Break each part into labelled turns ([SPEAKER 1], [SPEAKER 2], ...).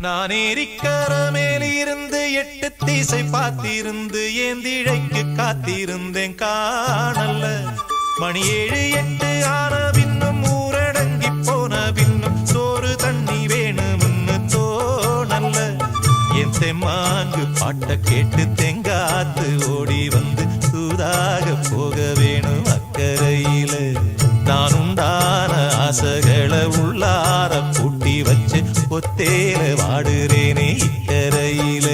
[SPEAKER 1] நான் ஏரிக்கர மேலிருந்து 8 திசை பார்த்திருந்து ஏந்திழைக்கு காத்திருந்தேன் காணல்ல. மணி 7 8 ஆன பின்னும் ஊரடங்கி போன பின்னும் சோறு தண்ணி வேணும்னு தோணல்ல. என் தெம்மாங்கு பாட்ட கேட்டு தெங்காத்து ஓடி வந்து சூதாக போக வேணும் அக்கறையில. நான் உண்டான ஆசைகளை உள்ளார பூட்டி வச்சு ஒத்தேல வாடுறேனே இக்கரையில.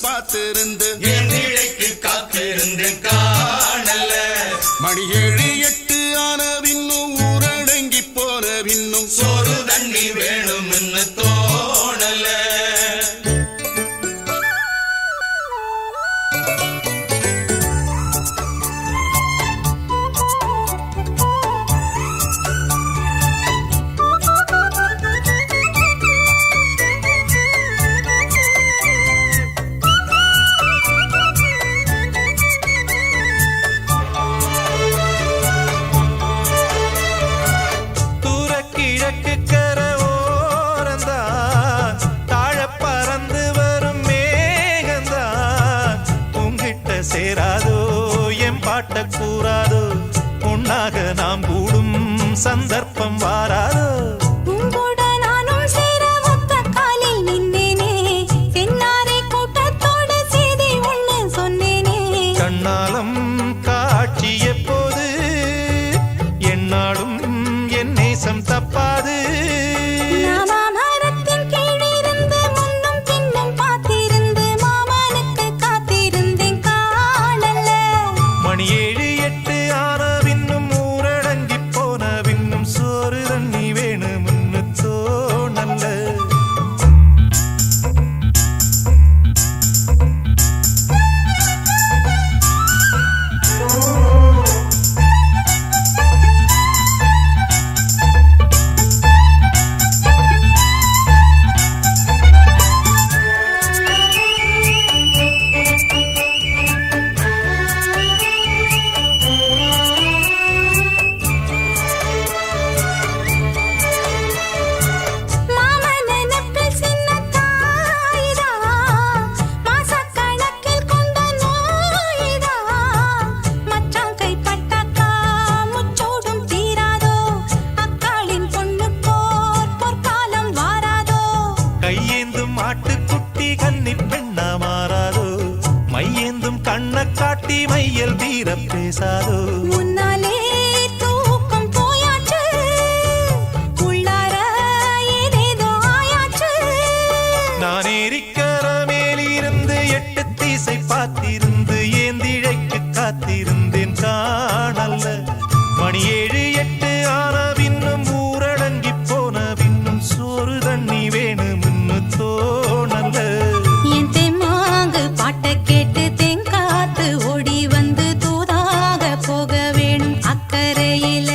[SPEAKER 2] காத்திருந்து என் நிலைக்கு காத்திருந்தேன் காணல்ல. மணி 7 8 ஆன பின்னும் ஊரடங்கி போன பின்னும் சோறு தண்ணி வேணும்னு தோணல.
[SPEAKER 1] சேராதோ என் பாட்ட கூறாதோ உன்னாக நாம் கூடும் சந்தர்ப்பம் வாராதோ. கண்ணாலம் காட்சி எப்போது என்னாலும் என் நேசம் தப்பாது. மணி 7 8 ஆன பின்னும் ஊரடங்கி போன பின்னும் சோறு தண்ணி வேணும்னு தோணல்ல. கையேந்தும் ஆட்டுக்குட்டி கன்னி பெண்ணா மாறாதோ மையேந்தும் கண்ண காட்டி மையல் தீர பேசாதோ.
[SPEAKER 3] முன்னாலே தூக்கம் போயாச்சு உள்ளார ஏதேதோ ஆயாச்சு.
[SPEAKER 1] நான் ஏரிக்கர மேலிருந்து 8 திசை பார்த்திருந்து ஏந்திழைக்கு காத்திருந்தேன் காணல்ல. மணி 7 8 ஆன பின்னும் ஊரடங்கி போன பின்னும் சோறு தண்ணி வேணும்னு தோணல்ல.
[SPEAKER 3] என் தெம்மாங்கு பாட்ட கேட்டு தெங்காத்து ஓடி வந்து தூதாக போக வேணும் அக்கறையில.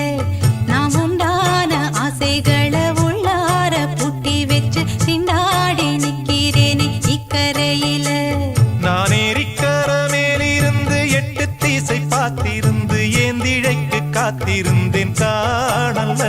[SPEAKER 3] நாம் உண்டான ஆசைகளை உள்ளார பூட்டி வச்சு திண்டாடி நிக்கிறேனே இக்கரையில.
[SPEAKER 1] நான் ஏரிக்கர மேலிருந்து 8 திசை பார்த்திருந்து ஏந்திழைக்கு காத்திருந்தேன் காணல்ல.